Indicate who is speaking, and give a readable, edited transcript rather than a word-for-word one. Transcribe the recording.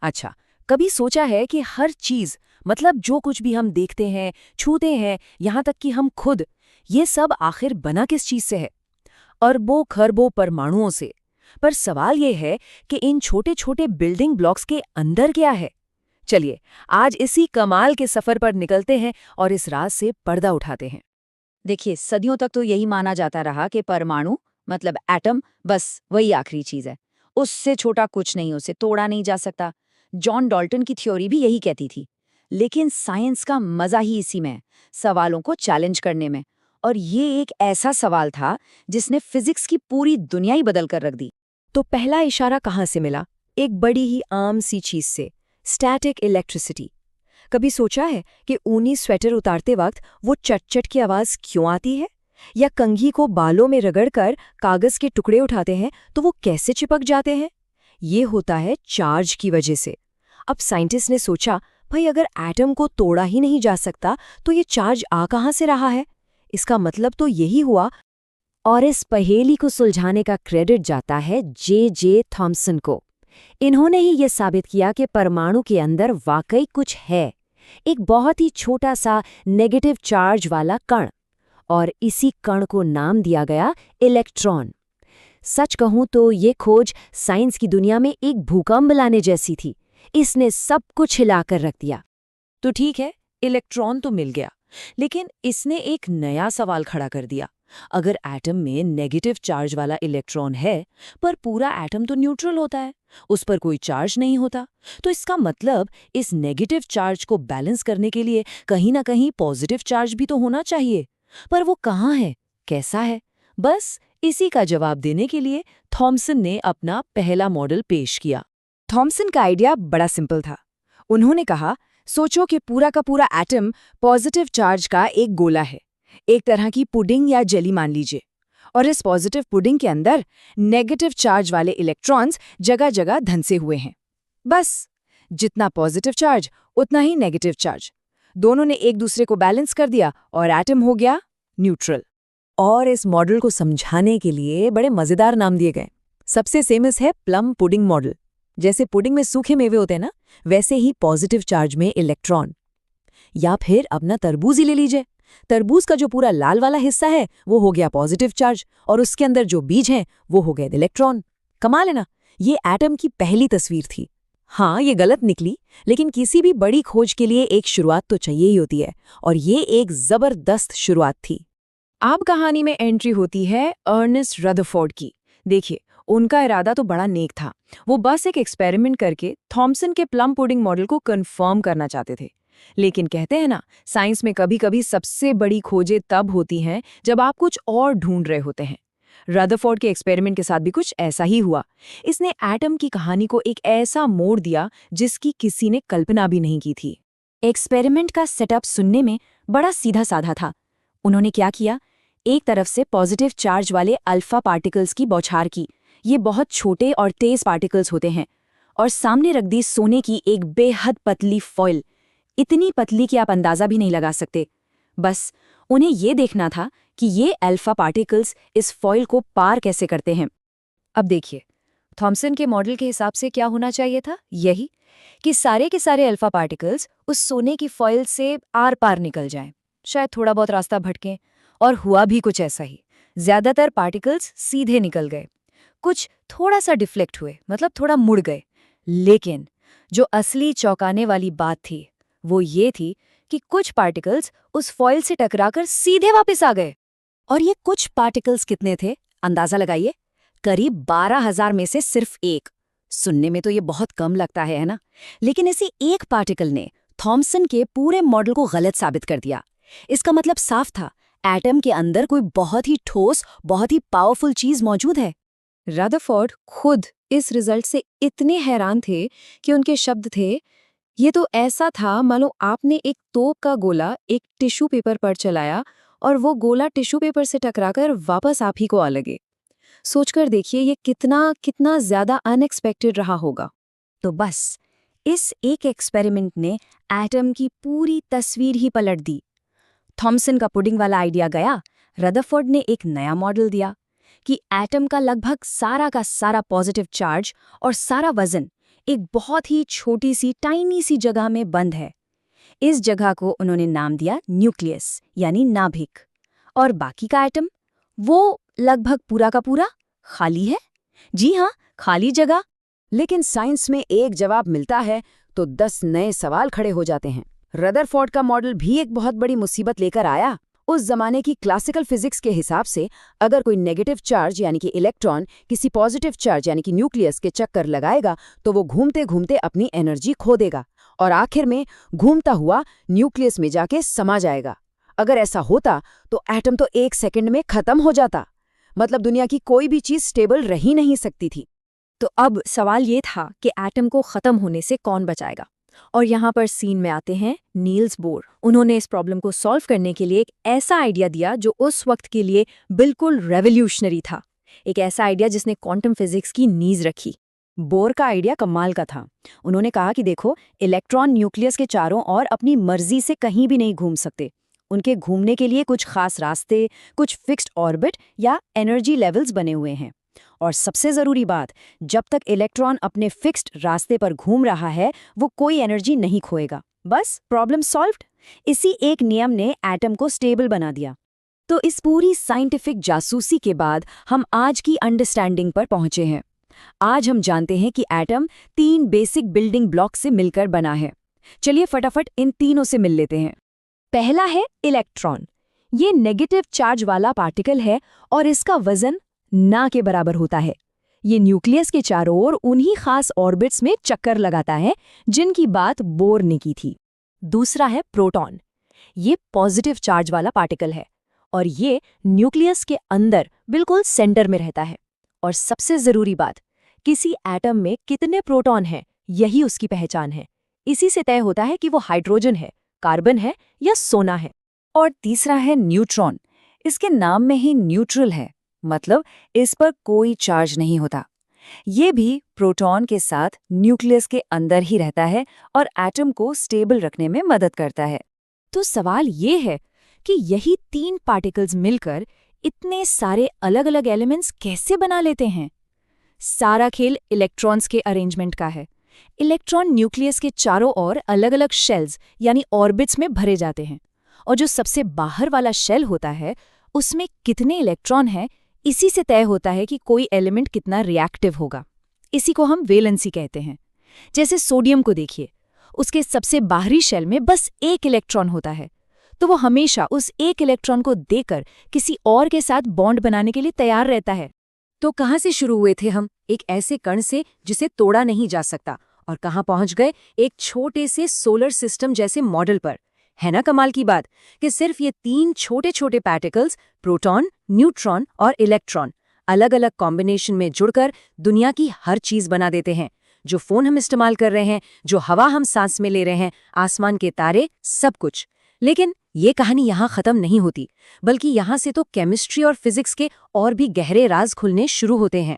Speaker 1: अच्छा, कभी सोचा है कि हर चीज, मतलब जो कुछ भी हम देखते हैं, छूते हैं, यहाँ तक कि हम खुद, ये सब आखिर बना किस चीज से है? अरबों खरबों परमाणुओं से। पर सवाल ये है कि इन छोटे छोटे बिल्डिंग ब्लॉक्स के अंदर क्या है? चलिए, आज इसी कमाल के सफर पर निकलते हैं और इस राज से पर्दा उठाते हैं।
Speaker 2: देखिए, सदियों तक तो यही माना जाता रहा कि परमाणु मतलब एटम बस वही आखिरी चीज है। उससे छोटा कुछ नहीं, उसे तोड़ा नहीं जा सकता। जॉन डॉल्टन की थ्योरी भी यही कहती थी। लेकिन साइंस का मजा ही इसी में है, सवालों को चैलेंज करने में। और ये एक ऐसा सवाल था जिसने फिजिक्स की पूरी दुनिया ही बदल कर रख दी।
Speaker 1: तो पहला इशारा कहाँ से मिला? एक बड़ी ही आम सी चीज से, स्टैटिक इलेक्ट्रिसिटी। कभी सोचा है कि ऊनी स्वेटर उतारते वक्त वो चट-चट की आवाज क्यों आती है? या कंघी को बालों में रगड़कर कागज के टुकड़े उठाते हैं तो वो कैसे चिपक जाते हैं? ये होता है चार्ज की वजह से। अब साइंटिस्ट ने सोचा, भाई अगर एटम को तोड़ा ही नहीं जा सकता तो ये चार्ज आ कहाँ से रहा है? इसका मतलब तो यही हुआ। और इस पहेली को सुलझाने का क्रेडिट जाता है जे थॉम्सन को। इन्होंने ही ये साबित किया कि परमाणु के अंदर वाकई कुछ है, एक बहुत ही छोटा सा नेगेटिव चार्ज वाला कण। और इसी कण को नाम दिया गया इलेक्ट्रॉन। सच कहूं तो ये खोज साइंस की दुनिया में एक भूकंप लाने जैसी थी। इसने सब कुछ हिलाकर रख दिया। तो ठीक है, इलेक्ट्रॉन तो मिल गया, लेकिन इसने एक नया सवाल खड़ा कर दिया। अगर एटम में नेगेटिव चार्ज वाला इलेक्ट्रॉन है, पर पूरा एटम तो न्यूट्रल होता है, उस पर कोई चार्ज नहीं होता, तो इसका मतलब इस नेगेटिव चार्ज को बैलेंस करने के लिए कहीं ना कहीं पॉजिटिव चार्ज भी तो होना चाहिए। पर वो कहाँ है, कैसा है? बस इसी का जवाब देने के लिए थॉमसन ने अपना पहला मॉडल पेश किया।
Speaker 3: थॉमसन का आइडिया बड़ा सिंपल था। उन्होंने कहा, सोचो कि पूरा का पूरा एटम पॉजिटिव चार्ज का एक गोला है, एक तरह की पुडिंग या जेली मान लीजिए। और इस पॉजिटिव पुडिंग के अंदर नेगेटिव चार्ज वाले इलेक्ट्रॉन्स जगह जगह धंसे हुए हैं। बस जितना पॉजिटिव चार्ज उतना ही नेगेटिव चार्ज, दोनों ने एक दूसरे को बैलेंस कर दिया और एटम हो गया न्यूट्रल।
Speaker 1: और इस मॉडल को समझाने के लिए बड़े मजेदार नाम दिए गए। सबसे फेमस है प्लम पुडिंग मॉडल। जैसे पुडिंग में सूखे मेवे होते हैं ना, वैसे ही पॉजिटिव चार्ज में इलेक्ट्रॉन। या फिर अपना तरबूज ही ले लीजिए। तरबूज का जो पूरा लाल वाला हिस्सा है वो हो गया पॉजिटिव चार्ज, और उसके अंदर जो बीज हैं वो हो गए इलेक्ट्रॉन। कमाल है ना? ये एटम की पहली तस्वीर थी। हाँ, ये गलत निकली, लेकिन किसी भी बड़ी खोज के लिए एक शुरुआत तो चाहिए ही होती है, और ये एक जबरदस्त शुरुआत थी।
Speaker 3: अब कहानी में एंट्री होती है अर्नेस्ट रदरफोर्ड की। देखिए, उनका इरादा तो बड़ा नेक था। वो बस एक एक्सपेरिमेंट करके थॉमसन के प्लम पुडिंग मॉडल को कंफर्म करना चाहते थे। लेकिन कहते हैं ना, साइंस में कभी-कभी सबसे बड़ी खोजें तब होती हैं जब आप कुछ और ढूंढ रहे होते हैं। रदरफोर्ड के एक्सपेरिमेंट के साथ भी कुछ ऐसा ही हुआ। इसने एटम की कहानी को एक ऐसा मोड़ दिया जिसकी किसी ने कल्पना भी नहीं की थी। एक्सपेरिमेंट का सेटअप सुनने में बड़ा सीधा साधा था। उन्होंने क्या किया, एक तरफ से पॉजिटिव चार्ज वाले अल्फा पार्टिकल्स की बौछार की। ये बहुत छोटे और तेज पार्टिकल्स होते हैं। और सामने रख दी सोने की एक बेहद पतली फॉइल, इतनी पतली कि आप अंदाजा भी नहीं लगा सकते। बस उन्हें ये देखना था कि ये अल्फा पार्टिकल्स इस फॉइल को पार कैसे करते हैं। अब देखिए, थॉमसन के मॉडल के हिसाब से क्या होना चाहिए था, यही कि सारे के सारे अल्फा पार्टिकल्स उस सोने की फॉइल से आर पार निकल जाएं, शायद थोड़ा बहुत रास्ता भटकें। और हुआ भी कुछ ऐसा ही। ज्यादातर पार्टिकल्स सीधे निकल गए, कुछ थोड़ा सा डिफ्लेक्ट हुए, मतलब थोड़ा मुड़ गए। लेकिन जो असली चौंकाने वाली बात थी वो ये थी कि कुछ पार्टिकल्स उस फॉइल से टकराकर सीधे वापस आ गए। और ये कुछ पार्टिकल्स कितने थे, अंदाजा लगाइए। करीब 12,000 में से सिर्फ एक। सुनने में तो ये बहुत कम लगता है ना? लेकिन इसी एक पार्टिकल ने थॉमसन के पूरे मॉडल को गलत साबित कर दिया। इसका मतलब साफ था, एटम के अंदर कोई बहुत ही ठोस, बहुत ही पावरफुल चीज मौजूद है। रदरफोर्ड खुद इस रिजल्ट से इतने हैरान थे कि उनके शब्द थे, ये तो ऐसा था मानो आपने एक तोप का गोला एक टिश्यू पेपर पर चलाया और वो गोला टिश्यू पेपर से टकराकर वापस आप ही को आ लगे। सोचकर देखिए, ये कितना कितना ज्यादा अनएक्सपेक्टेड रहा होगा। तो बस इस एक एक्सपेरिमेंट ने एटम की पूरी तस्वीर ही पलट दी। थॉमसन का पुडिंग वाला आइडिया गया, रदरफोर्ड ने एक नया मॉडल दिया कि एटम का लगभग सारा पॉजिटिव चार्ज और सारा वजन
Speaker 4: एक बहुत ही छोटी सी टाइनी सी जगह में बंद है। इस जगह को उन्होंने नाम दिया न्यूक्लियस यानी नाभिक। और बाकी का एटम, वो लगभग पूरा का पूरा खाली है। जी हाँ, खाली जगह।
Speaker 1: लेकिन साइंस में एक जवाब मिलता है तो 10 नए सवाल खड़े हो जाते हैं। रदरफोर्ड का मॉडल भी एक बहुत बड़ी मुसीबत लेकर आया। उस जमाने की क्लासिकल फिजिक्स के हिसाब से अगर कोई नेगेटिव चार्ज यानी कि इलेक्ट्रॉन किसी पॉजिटिव चार्ज यानी कि न्यूक्लियस के चक्कर लगाएगा तो वो घूमते घूमते अपनी एनर्जी खो देगा और आखिर में घूमता हुआ न्यूक्लियस में जाके समा जाएगा। अगर ऐसा होता तो एटम तो 1 सेकंड में खत्म हो जाता। मतलब दुनिया की कोई भी चीज स्टेबल रह ही नहीं सकती थी।
Speaker 3: तो अब सवाल ये था कि एटम को खत्म होने से कौन बचाएगा। और यहाँ पर सीन में आते हैं नील्स बोर। उन्होंने इस प्रॉब्लम को सॉल्व करने के लिए एक ऐसा आइडिया दिया जो उस वक्त के लिए बिल्कुल रेवोल्यूशनरी था। एक ऐसा आइडिया जिसने क्वांटम फिजिक्स की नींव रखी। बोर का आइडिया कमाल का था। उन्होंने कहा कि देखो, इलेक्ट्रॉन न्यूक्लियस के चारों ओर अपनी मर्जी से कहीं भी नहीं घूम सकते। उनके घूमने के लिए कुछ खास रास्ते, कुछ फिक्स्ड ऑर्बिट या एनर्जी लेवल्स बने हुए हैं। और सबसे ज़रूरी बात, जब तक इलेक्ट्रॉन अपने फिक्स्ड रास्ते पर घूम रहा है वो कोई एनर्जी नहीं खोएगा। बस प्रॉब्लम सॉल्व्ड। इसी एक नियम ने एटम को स्टेबल बना दिया।
Speaker 1: तो इस पूरी साइंटिफिक जासूसी के बाद हम आज की अंडरस्टैंडिंग पर पहुंचे हैं। आज हम जानते हैं कि एटम 3 बेसिक बिल्डिंग ब्लॉक से मिलकर बना है। चलिए फटाफट इन तीनों से मिल लेते हैं।
Speaker 3: पहला है इलेक्ट्रॉन। ये नेगेटिव चार्ज वाला पार्टिकल है और इसका वजन ना के बराबर होता है। ये न्यूक्लियस के चारों ओर उन्हीं खास ऑर्बिट्स में चक्कर लगाता है जिनकी बात बोर ने की थी। दूसरा है प्रोटॉन। ये पॉजिटिव चार्ज वाला पार्टिकल है और ये न्यूक्लियस के अंदर बिल्कुल सेंटर में रहता है। और सबसे ज़रूरी बात, किसी एटम में कितने प्रोटॉन हैं यही उसकी पहचान है। इसी से तय होता है कि वो हाइड्रोजन है, कार्बन है या सोना है।
Speaker 2: और तीसरा है न्यूट्रॉन। इसके नाम में ही न्यूट्रल है, मतलब इस पर कोई चार्ज नहीं होता। ये भी प्रोटॉन के साथ न्यूक्लियस के अंदर ही रहता है और एटम को स्टेबल रखने में मदद करता है।
Speaker 3: तो सवाल ये है कि यही 3 पार्टिकल्स मिलकर इतने सारे अलग अलग एलिमेंट्स कैसे बना लेते हैं। सारा खेल इलेक्ट्रॉन्स के अरेंजमेंट का है। इलेक्ट्रॉन न्यूक्लियस के चारों ओर अलग अलग शेल्स यानी ऑर्बिट्स में भरे जाते हैं और जो सबसे बाहर वाला शेल होता है उसमें कितने इलेक्ट्रॉन हैं इसी से तय होता है कि कोई एलिमेंट कितना रिएक्टिव होगा। इसी को हम वैलेंसी कहते हैं। जैसे सोडियम को देखिए, उसके सबसे बाहरी शेल में बस 1 इलेक्ट्रॉन होता है, तो वो हमेशा उस 1 इलेक्ट्रॉन को देकर किसी और के साथ बॉन्ड बनाने के लिए तैयार रहता है।
Speaker 2: तो कहाँ से शुरू हुए थे हम? एक ऐसे कण से जिसे तोड़ा नहीं जा सकता, और कहाँ पहुंच गए? एक छोटे से सोलर सिस्टम जैसे मॉडल पर। है ना कमाल की बात कि सिर्फ ये 3 छोटे छोटे पार्टिकल्स, प्रोटॉन, न्यूट्रॉन और इलेक्ट्रॉन, अलग अलग कॉम्बिनेशन में जुड़कर दुनिया की हर चीज बना देते हैं। जो फोन हम इस्तेमाल कर रहे हैं, जो हवा हम सांस में ले रहे हैं, आसमान के तारे, सब कुछ। लेकिन ये कहानी यहाँ खत्म नहीं होती, बल्कि यहाँ से तो केमिस्ट्री और फिजिक्स के और भी गहरे राज खुलने शुरू होते हैं।